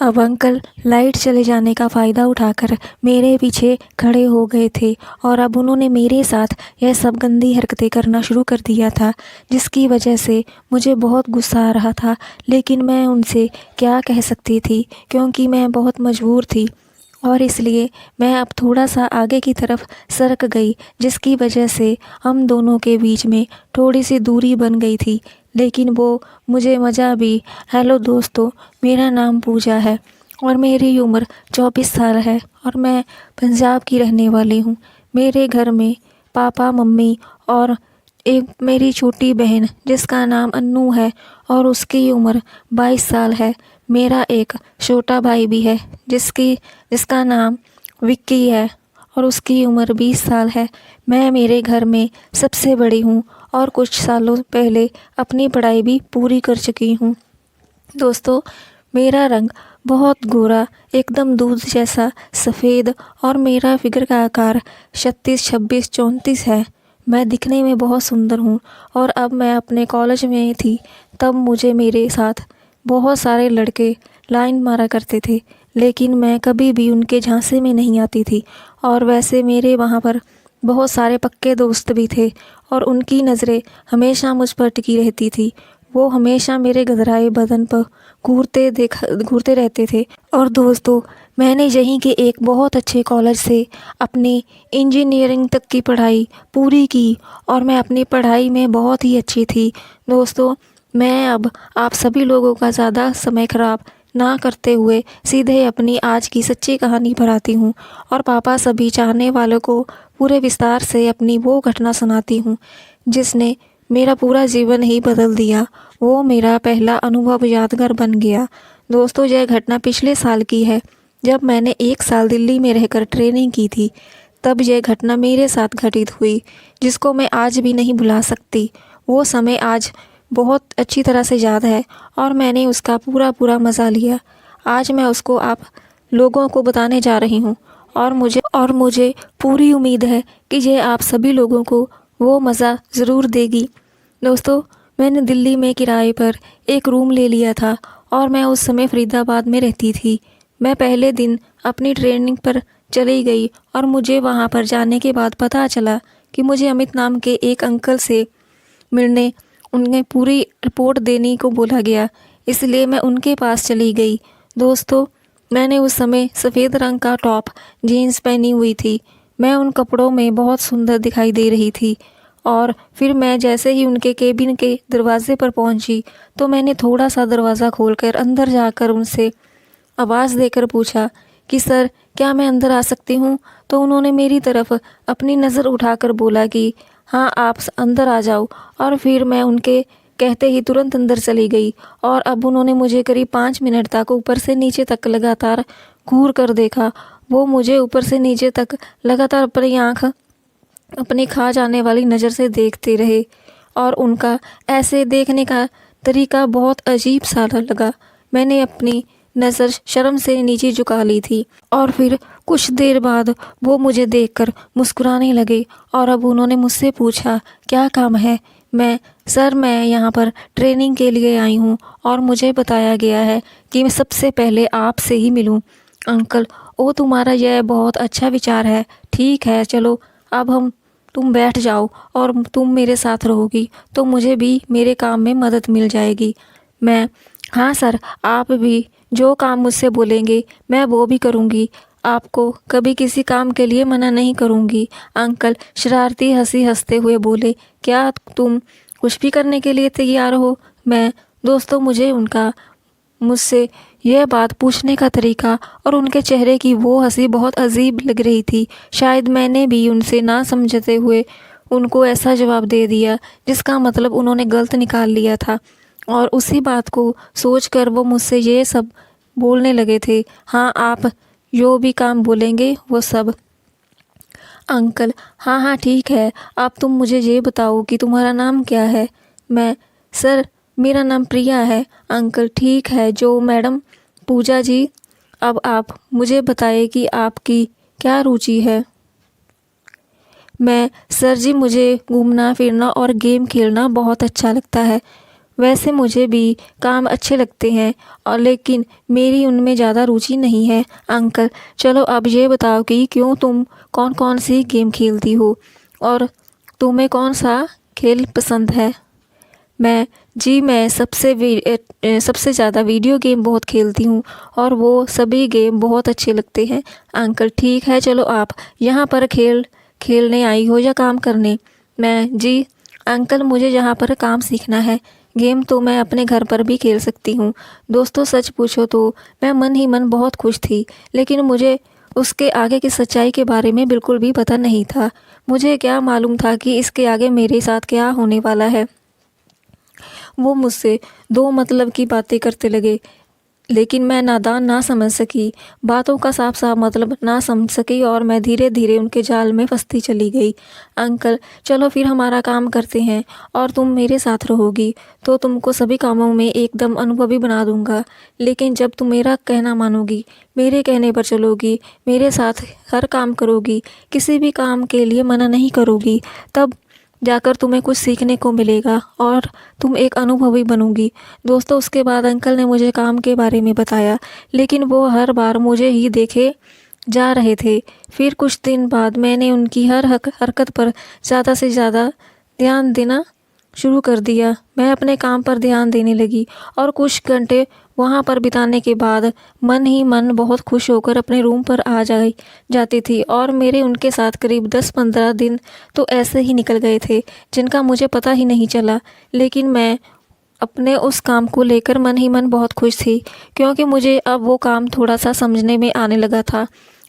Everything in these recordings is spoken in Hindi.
अब अंकल लाइट चले जाने का फ़ायदा उठाकर मेरे पीछे खड़े हो गए थे और अब उन्होंने मेरे साथ यह सब गंदी हरकतें करना शुरू कर दिया था, जिसकी वजह से मुझे बहुत गुस्सा आ रहा था। लेकिन मैं उनसे क्या कह सकती थी, क्योंकि मैं बहुत मजबूर थी और इसलिए मैं अब थोड़ा सा आगे की तरफ सरक गई, जिसकी वजह से हम दोनों के बीच में थोड़ी सी दूरी बन गई थी। लेकिन वो मुझे मज़ा भी। हेलो दोस्तों, मेरा नाम पूजा है और मेरी उम्र 24 साल है और मैं पंजाब की रहने वाली हूँ। मेरे घर में पापा, मम्मी और एक मेरी छोटी बहन जिसका नाम अन्नू है और उसकी उम्र 22 साल है। मेरा एक छोटा भाई भी है जिसका नाम विक्की है और उसकी उम्र 20 साल है। मैं मेरे घर में सबसे बड़ी हूँ और कुछ सालों पहले अपनी पढ़ाई भी पूरी कर चुकी हूँ। दोस्तों, मेरा रंग बहुत गोरा, एकदम दूध जैसा सफ़ेद और मेरा फिगर का आकार 36, 26, 34 है। मैं दिखने में बहुत सुंदर हूँ और अब मैं अपने कॉलेज में थी तब मुझे मेरे साथ बहुत सारे लड़के लाइन मारा करते थे, लेकिन मैं कभी भी उनके झांसे में नहीं आती थी। और वैसे मेरे वहाँ पर बहुत सारे पक्के दोस्त भी थे और उनकी नज़रें हमेशा मुझ पर टिकी रहती थी। वो हमेशा मेरे गदराए बदन पर घूरते रहते थे। और दोस्तों, मैंने यहीं के एक बहुत अच्छे कॉलेज से अपनी इंजीनियरिंग तक की पढ़ाई पूरी की और मैं अपनी पढ़ाई में बहुत ही अच्छी थी। दोस्तों, मैं अब आप सभी लोगों का ज़्यादा समय ख़राब ना करते हुए सीधे अपनी आज की सच्ची कहानी पर आती हूँ और पापा सभी चाहने वालों को पूरे विस्तार से अपनी वो घटना सुनाती हूँ जिसने मेरा पूरा जीवन ही बदल दिया। वो मेरा पहला अनुभव यादगार बन गया। दोस्तों, यह घटना पिछले साल की है, जब मैंने 1 साल दिल्ली में रहकर ट्रेनिंग की थी। तब यह घटना मेरे साथ घटित हुई, जिसको मैं आज भी नहीं भुला सकती। वो समय आज बहुत अच्छी तरह से याद है और मैंने उसका पूरा मज़ा लिया। आज मैं उसको आप लोगों को बताने जा रही हूँ और मुझे पूरी उम्मीद है कि ये आप सभी लोगों को वो मज़ा ज़रूर देगी। दोस्तों, मैंने दिल्ली में किराए पर एक रूम ले लिया था और मैं उस समय फरीदाबाद में रहती थी। मैं पहले दिन अपनी ट्रेनिंग पर चली गई और मुझे वहाँ पर जाने के बाद पता चला कि मुझे अमित नाम के एक अंकल से मिलने उन्हें पूरी रिपोर्ट देने को बोला गया, इसलिए मैं उनके पास चली गई। दोस्तों, मैंने उस समय सफ़ेद रंग का टॉप जीन्स पहनी हुई थी। मैं उन कपड़ों में बहुत सुंदर दिखाई दे रही थी और फिर मैं जैसे ही उनके केबिन के दरवाजे पर पहुंची तो मैंने थोड़ा सा दरवाज़ा खोलकर अंदर जाकर उनसे आवाज़ देकर पूछा कि सर, क्या मैं अंदर आ सकती हूँ? तो उन्होंने मेरी तरफ अपनी नज़र उठाकर बोला कि हाँ, आप अंदर आ जाओ। और फिर मैं उनके कहते ही तुरंत अंदर चली गई और अब उन्होंने मुझे करीब 5 मिनट तक ऊपर से नीचे तक लगातार घूर कर देखा। वो मुझे ऊपर से नीचे तक लगातार अपनी आँख अपनी खा जाने वाली नज़र से देखते रहे और उनका ऐसे देखने का तरीका बहुत अजीब सा लगा। मैंने अपनी नज़र शर्म से नीचे झुका ली थी और फिर कुछ देर बाद वो मुझे देखकर मुस्कुराने लगे और अब उन्होंने मुझसे पूछा, क्या काम है? सर, मैं यहाँ पर ट्रेनिंग के लिए आई हूँ और मुझे बताया गया है कि मैं सबसे पहले आपसे ही मिलूँ। अंकल, ओ, तुम्हारा यह बहुत अच्छा विचार है। ठीक है, चलो अब तुम बैठ जाओ और तुम मेरे साथ रहोगी तो मुझे भी मेरे काम में मदद मिल जाएगी। हाँ सर, आप भी जो काम मुझसे बोलेंगे मैं वो भी करूँगी। आपको कभी किसी काम के लिए मना नहीं करूँगी। अंकल शरारती हंसी हंसते हुए बोले, क्या तुम कुछ भी करने के लिए तैयार हो? दोस्तों, मुझे उनका मुझसे यह बात पूछने का तरीका और उनके चेहरे की वो हंसी बहुत अजीब लग रही थी। शायद मैंने भी उनसे ना समझते हुए उनको ऐसा जवाब दे दिया जिसका मतलब उन्होंने गलत निकाल लिया था और उसी बात को सोचकर वो मुझसे ये सब बोलने लगे थे। हाँ, आप जो भी काम बोलेंगे वो सब। अंकल, हाँ ठीक है, अब तुम मुझे ये बताओ कि तुम्हारा नाम क्या है? सर, मेरा नाम प्रिया है। अंकल, ठीक है जो मैडम पूजा जी, अब आप मुझे बताइए कि आपकी क्या रुचि है? सर जी, मुझे घूमना फिरना और गेम खेलना बहुत अच्छा लगता है। वैसे मुझे भी काम अच्छे लगते हैं और लेकिन मेरी उनमें ज़्यादा रुचि नहीं है। अंकल, चलो अब ये बताओ कि क्यों तुम कौन कौन सी गेम खेलती हो और तुम्हें कौन सा खेल पसंद है? मैं सबसे ज़्यादा वीडियो गेम बहुत खेलती हूँ और वो सभी गेम बहुत अच्छे लगते हैं। अंकल, ठीक है, चलो आप यहाँ पर खेलने आई हो या काम करने? जी अंकल, मुझे यहाँ पर काम सीखना है। गेम तो मैं अपने घर पर भी खेल सकती हूँ। दोस्तों, सच पूछो तो मैं मन ही मन बहुत खुश थी, लेकिन मुझे उसके आगे की सच्चाई के बारे में बिल्कुल भी पता नहीं था। मुझे क्या मालूम था कि इसके आगे मेरे साथ क्या होने वाला है। वो मुझसे दो मतलब की बातें करते लगे, लेकिन मैं नादान ना समझ सकी, बातों का साफ साफ मतलब ना समझ सकी और मैं धीरे धीरे उनके जाल में फंसती चली गई। अंकल, चलो फिर हमारा काम करते हैं और तुम मेरे साथ रहोगी तो तुमको सभी कामों में एकदम अनुभवी बना दूंगा। लेकिन जब तुम मेरा कहना मानोगी, मेरे कहने पर चलोगी, मेरे साथ हर काम करोगी, किसी भी काम के लिए मना नहीं करोगी, तब जाकर तुम्हें कुछ सीखने को मिलेगा और तुम एक अनुभवी बनोगी। दोस्तों, उसके बाद अंकल ने मुझे काम के बारे में बताया, लेकिन वो हर बार मुझे ही देखे जा रहे थे। फिर कुछ दिन बाद मैंने उनकी हर हरकत पर ज़्यादा से ज़्यादा ध्यान देना शुरू कर दिया। मैं अपने काम पर ध्यान देने लगी और कुछ घंटे वहाँ पर बिताने के बाद मन ही मन बहुत खुश होकर अपने रूम पर आ जाती थी और मेरे उनके साथ करीब 10-15 दिन तो ऐसे ही निकल गए थे, जिनका मुझे पता ही नहीं चला। लेकिन मैं अपने उस काम को लेकर मन ही मन बहुत खुश थी, क्योंकि मुझे अब वो काम थोड़ा सा समझने में आने लगा था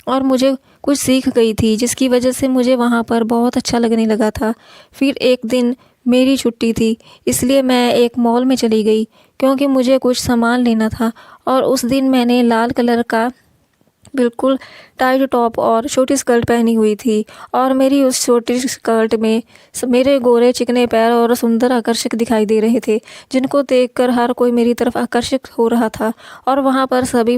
और मुझे कुछ सीख गई थी, जिसकी वजह से मुझे वहाँ पर बहुत अच्छा लगने लगा था। फिर एक दिन मेरी छुट्टी थी, इसलिए मैं एक मॉल में चली गई, क्योंकि मुझे कुछ सामान लेना था और उस दिन मैंने लाल कलर का बिल्कुल टाइट टॉप और छोटी स्कर्ट पहनी हुई थी और मेरी उस छोटी स्कर्ट में मेरे गोरे चिकने पैर और सुंदर आकर्षक दिखाई दे रहे थे, जिनको देखकर हर कोई मेरी तरफ आकर्षित हो रहा था और वहाँ पर सभी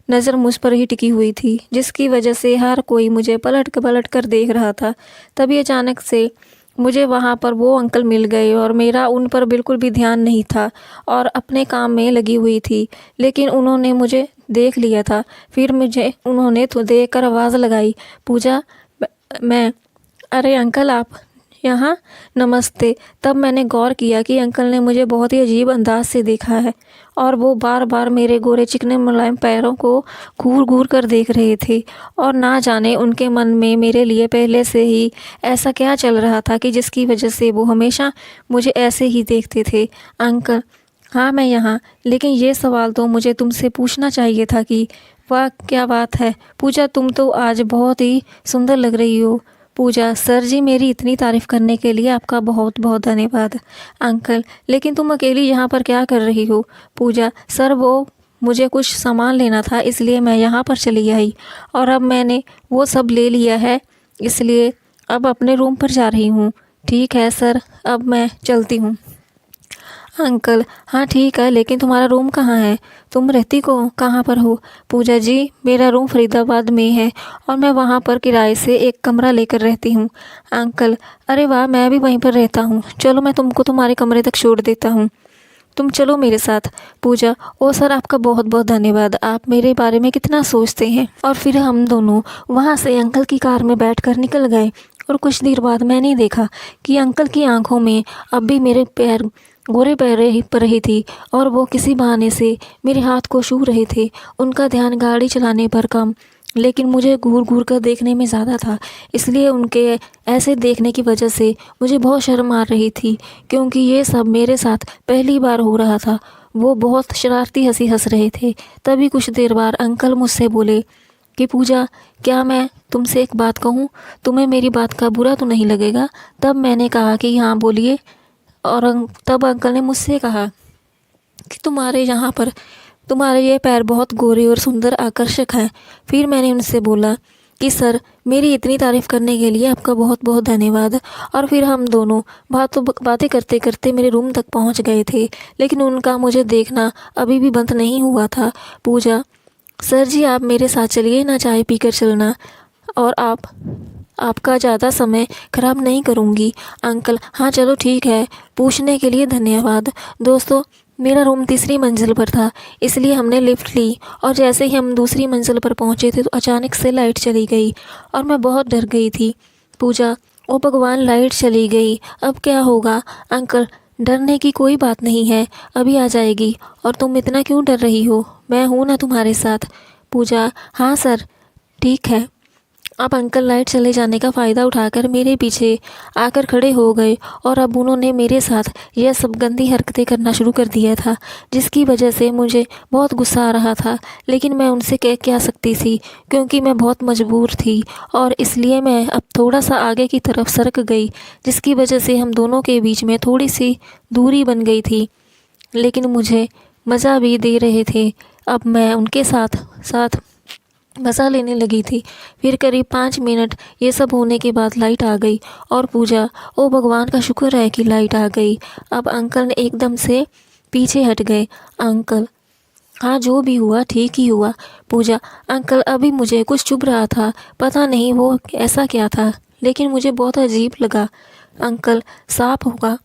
नज़र मुझ पर ही टिकी हुई थी, जिसकी वजह से हर कोई मुझे पलट कर देख रहा था। तभी अचानक से मुझे वहाँ पर वो अंकल मिल गए और मेरा उन पर बिल्कुल भी ध्यान नहीं था और अपने काम में लगी हुई थी, लेकिन उन्होंने मुझे देख लिया था। फिर मुझे उन्होंने तो देख कर आवाज़ लगाई, पूजा। मैं, अरे अंकल, आप यहाँ, नमस्ते। तब मैंने गौर किया कि अंकल ने मुझे बहुत ही अजीब अंदाज से देखा है और वो बार बार मेरे गोरे चिकने मुलायम पैरों को घूर घूर कर देख रहे थे और ना जाने उनके मन में मेरे लिए पहले से ही ऐसा क्या चल रहा था कि जिसकी वजह से वो हमेशा मुझे ऐसे ही देखते थे। अंकल, हाँ मैं यहाँ, लेकिन ये सवाल तो मुझे तुमसे पूछना चाहिए था कि वाह क्या बात है पूजा, तुम तो आज बहुत ही सुंदर लग रही हो। पूजा, सर जी, मेरी इतनी तारीफ़ करने के लिए आपका बहुत बहुत धन्यवाद। अंकल, लेकिन तुम अकेली यहाँ पर क्या कर रही हो? पूजा, सर वो मुझे कुछ सामान लेना था, इसलिए मैं यहाँ पर चली आई और अब मैंने वो सब ले लिया है, इसलिए अब अपने रूम पर जा रही हूँ। ठीक है सर, अब मैं चलती हूँ। अंकल, हाँ ठीक है, लेकिन तुम्हारा रूम कहाँ है? तुम रहती को कहाँ पर हो? पूजा जी, मेरा रूम फरीदाबाद में है और मैं वहाँ पर किराए से एक कमरा लेकर रहती हूँ। अंकल, अरे वाह, मैं भी वहीं पर रहता हूँ, चलो मैं तुमको तुम्हारे कमरे तक छोड़ देता हूँ, तुम चलो मेरे साथ। पूजा, ओ सर, आपका बहुत बहुत धन्यवाद, आप मेरे बारे में कितना सोचते हैं। और फिर हम दोनों वहाँ से अंकल की कार में बैठकर निकल गए और कुछ देर बाद मैंने देखा कि अंकल की आंखों में अब भी मेरे पैर गोरे पर रही थी और वो किसी बहाने से मेरे हाथ को छू रहे थे। उनका ध्यान गाड़ी चलाने पर कम, लेकिन मुझे घूर घूर कर देखने में ज़्यादा था, इसलिए उनके ऐसे देखने की वजह से मुझे बहुत शर्म आ रही थी, क्योंकि ये सब मेरे साथ पहली बार हो रहा था। वो बहुत शरारती हंसी हंस रहे थे। तभी कुछ देर बाद अंकल मुझसे बोले कि पूजा, क्या मैं तुमसे एक बात कहूँ? तुम्हें मेरी बात का बुरा तो नहीं लगेगा? तब मैंने कहा कि हाँ बोलिए। और तब अंकल ने मुझसे कहा कि तुम्हारे यहाँ पर तुम्हारे ये पैर बहुत गोरे और सुंदर आकर्षक हैं। फिर मैंने उनसे बोला कि सर, मेरी इतनी तारीफ़ करने के लिए आपका बहुत बहुत धन्यवाद। और फिर हम दोनों बातें करते करते मेरे रूम तक पहुंच गए थे, लेकिन उनका मुझे देखना अभी भी बंद नहीं हुआ था। पूजा, सर जी, आप मेरे साथ चलिए ना, चाय पीकर चलना। और आप आपका ज़्यादा समय ख़राब नहीं करूँगी। अंकल, हाँ चलो ठीक है, पूछने के लिए धन्यवाद। दोस्तों, मेरा रूम तीसरी मंजिल पर था, इसलिए हमने लिफ्ट ली और जैसे ही हम दूसरी मंजिल पर पहुँचे थे तो अचानक से लाइट चली गई और मैं बहुत डर गई थी। पूजा, ओ भगवान, लाइट चली गई, अब क्या होगा? अंकल, डरने की कोई बात नहीं है, अभी आ जाएगी। और तुम इतना क्यों डर रही हो? मैं हूँ ना तुम्हारे साथ। पूजा, हाँ सर, ठीक है। अब अंकल लाइट चले जाने का फ़ायदा उठाकर मेरे पीछे आकर खड़े हो गए और अब उन्होंने मेरे साथ यह सब गंदी हरकतें करना शुरू कर दिया था, जिसकी वजह से मुझे बहुत गुस्सा आ रहा था। लेकिन मैं उनसे कह क्या सकती थी, क्योंकि मैं बहुत मजबूर थी और इसलिए मैं अब थोड़ा सा आगे की तरफ सरक गई, जिसकी वजह से हम दोनों के बीच में थोड़ी सी दूरी बन गई थी। लेकिन मुझे मज़ा भी दे रहे थे। अब मैं उनके साथ साथ मज़ा लेने लगी थी। फिर करीब 5 मिनट ये सब होने के बाद लाइट आ गई और पूजा, ओ भगवान का शुक्र है कि लाइट आ गई। अब अंकल ने एकदम से पीछे हट गए। अंकल, हाँ जो भी हुआ ठीक ही हुआ। पूजा, अंकल अभी मुझे कुछ चुभ रहा था, पता नहीं वो ऐसा क्या था, लेकिन मुझे बहुत अजीब लगा। अंकल, सांप होगा।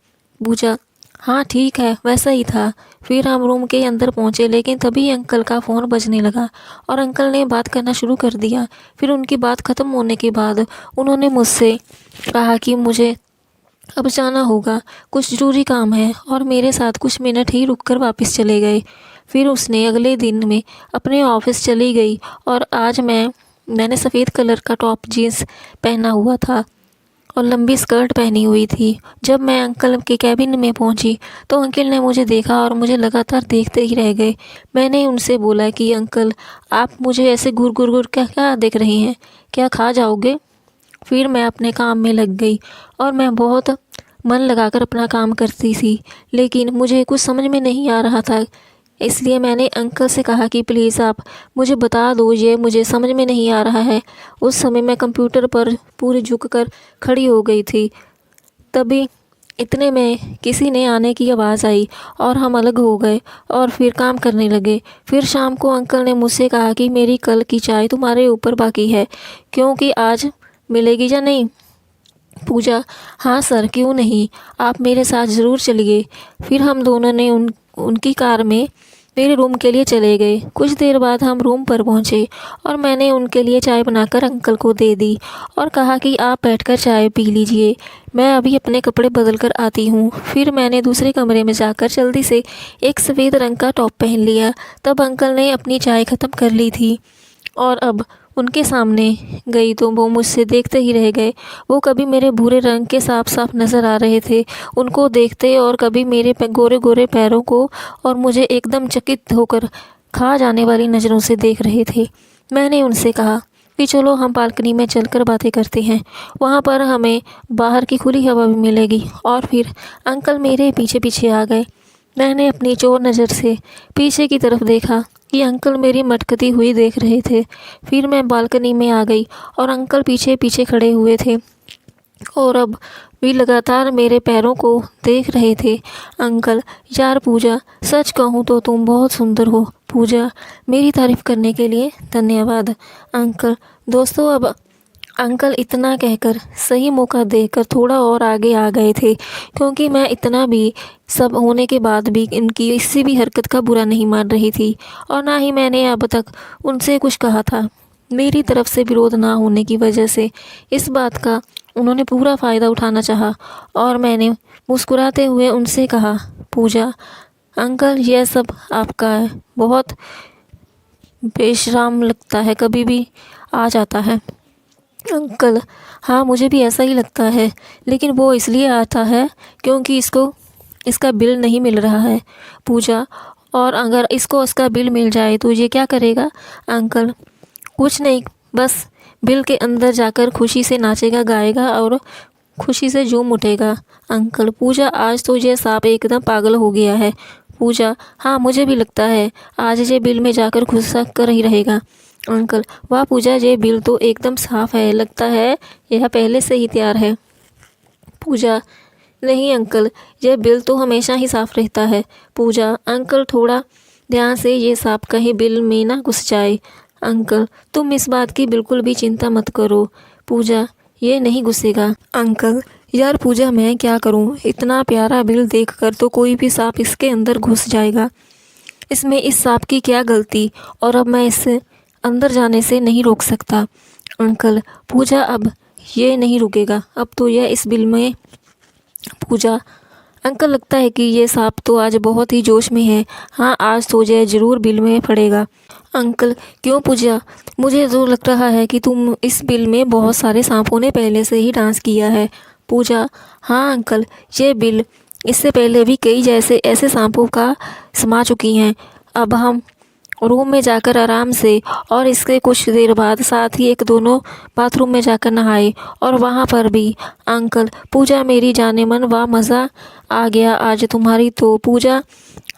पूजा, हाँ ठीक है, वैसा ही था। फिर हम रूम के अंदर पहुँचे, लेकिन तभी अंकल का फ़ोन बजने लगा और अंकल ने बात करना शुरू कर दिया। फिर उनकी बात ख़त्म होने के बाद उन्होंने मुझसे कहा कि मुझे अब जाना होगा, कुछ ज़रूरी काम है, और मेरे साथ कुछ मिनट ही रुक कर वापस चले गए। फिर उसने अगले दिन में अपने ऑफिस चली गई और आज मैंने सफ़ेद कलर का टॉप जीन्स पहना हुआ था और लंबी स्कर्ट पहनी हुई थी। जब मैं अंकल के कैबिन में पहुंची तो अंकल ने मुझे देखा और मुझे लगातार देखते ही रह गए। मैंने उनसे बोला कि अंकल, आप मुझे ऐसे घूर घूर घूर क्या क्या देख रही हैं, क्या खा जाओगे? फिर मैं अपने काम में लग गई और मैं बहुत मन लगाकर अपना काम करती थी, लेकिन मुझे कुछ समझ में नहीं आ रहा था। इसलिए मैंने अंकल से कहा कि प्लीज़ आप मुझे बता दो, ये मुझे समझ में नहीं आ रहा है। उस समय मैं कंप्यूटर पर पूरी झुककर खड़ी हो गई थी। तभी इतने में किसी ने आने की आवाज़ आई और हम अलग हो गए और फिर काम करने लगे। फिर शाम को अंकल ने मुझसे कहा कि मेरी कल की चाय तुम्हारे ऊपर बाकी है, क्योंकि आज मिलेगी या नहीं? पूजा, हाँ सर, क्यों नहीं, आप मेरे साथ ज़रूर चलिए। फिर हम दोनों ने उनकी कार में मेरे रूम के लिए चले गए। कुछ देर बाद हम रूम पर पहुंचे और मैंने उनके लिए चाय बनाकर अंकल को दे दी और कहा कि आप बैठकर चाय पी लीजिए, मैं अभी अपने कपड़े बदल कर आती हूँ। फिर मैंने दूसरे कमरे में जाकर जल्दी से एक सफ़ेद रंग का टॉप पहन लिया। तब अंकल ने अपनी चाय ख़त्म कर ली थी और अब उनके सामने गई तो वो मुझसे देखते ही रह गए। वो कभी मेरे भूरे रंग के साफ साफ नज़र आ रहे थे, उनको देखते, और कभी मेरे गोरे गोरे पैरों को, और मुझे एकदम चकित होकर खा जाने वाली नज़रों से देख रहे थे। मैंने उनसे कहा कि चलो हम बालकनी में चलकर बातें करते हैं, वहाँ पर हमें बाहर की खुली हवा भी मिलेगी। और फिर अंकल मेरे पीछे पीछे आ गए। मैंने अपनी चोर नज़र से पीछे की तरफ देखा कि अंकल मेरी मटकती हुई देख रहे थे। फिर मैं बालकनी में आ गई और अंकल पीछे पीछे खड़े हुए थे और अब भी लगातार मेरे पैरों को देख रहे थे। अंकल, यार पूजा, सच कहूँ तो तुम बहुत सुंदर हो। पूजा, मेरी तारीफ़ करने के लिए धन्यवाद। अंकल, दोस्तों, अब अंकल इतना कहकर सही मौका देकर थोड़ा और आगे आ गए थे, क्योंकि मैं इतना भी सब होने के बाद भी इनकी किसी भी हरकत का बुरा नहीं मान रही थी और ना ही मैंने अब तक उनसे कुछ कहा था। मेरी तरफ से विरोध ना होने की वजह से इस बात का उन्होंने पूरा फ़ायदा उठाना चाहा और मैंने मुस्कुराते हुए उनसे कहा, पूजा, अंकल यह सब आपका है, बहुत बेशर्म लगता है, कभी भी आ जाता है। अंकल, हाँ मुझे भी ऐसा ही लगता है, लेकिन वो इसलिए आता है क्योंकि इसका बिल नहीं मिल रहा है। पूजा, और अगर इसको उसका बिल मिल जाए तो ये क्या करेगा? अंकल, कुछ नहीं, बस बिल के अंदर जाकर खुशी से नाचेगा, गाएगा और खुशी से झूम उठेगा। अंकल, पूजा, आज तो ये सांप एकदम पागल हो गया है। पूजा, हाँ मुझे भी लगता है आज ये बिल में जाकर गुस्सा कर ही रहेगा। अंकल, वाह पूजा, ये बिल तो एकदम साफ है, लगता है यह पहले से ही तैयार है। पूजा, नहीं अंकल, यह बिल तो हमेशा ही साफ रहता है। पूजा, अंकल थोड़ा ध्यान से, ये सांप कहीं बिल में ना घुस जाए। अंकल, तुम इस बात की बिल्कुल भी चिंता मत करो। पूजा, ये नहीं घुसेगा। अंकल यार पूजा मैं क्या करूं, इतना प्यारा बिल देखकर तो कोई भी सांप इसके अंदर घुस जाएगा। इसमें इस सांप की क्या गलती, और अब मैं इसे अंदर जाने से नहीं रोक सकता। अंकल पूजा अब ये नहीं रुकेगा, अब तो यह इस बिल में। पूजा अंकल लगता है कि ये सांप तो आज बहुत ही जोश में है। हाँ आज तो यह जरूर बिल में पड़ेगा। अंकल क्यों पूजा, मुझे तो लग रहा है कि तुम इस बिल में बहुत सारे सांपों ने पहले से ही डांस किया है। पूजा हाँ अंकल, ये बिल इससे पहले भी कई जैसे ऐसे सांपों का समा चुकी हैं। अब हम रूम में जाकर आराम से, और इसके कुछ देर बाद साथ ही एक दोनों बाथरूम में जाकर नहाए, और वहाँ पर भी अंकल पूजा मेरी जाने मन वाह मज़ा आ गया आज तुम्हारी तो। पूजा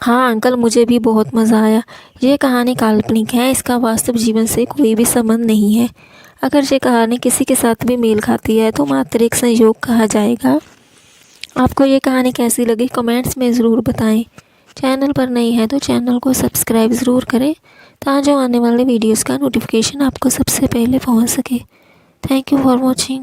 हाँ अंकल मुझे भी बहुत मज़ा आया। ये कहानी काल्पनिक है, इसका वास्तव जीवन से कोई भी संबंध नहीं है। अगर ये कहानी किसी के साथ भी मेल खाती है तो मात्र एक संयोग कहा जाएगा। आपको ये कहानी कैसी लगी कमेंट्स में ज़रूर बताएं। चैनल पर नई है तो चैनल को सब्सक्राइब ज़रूर करें, ताकि आने वाले वीडियोस का नोटिफिकेशन आपको सबसे पहले पहुंच सके। Thank you for watching.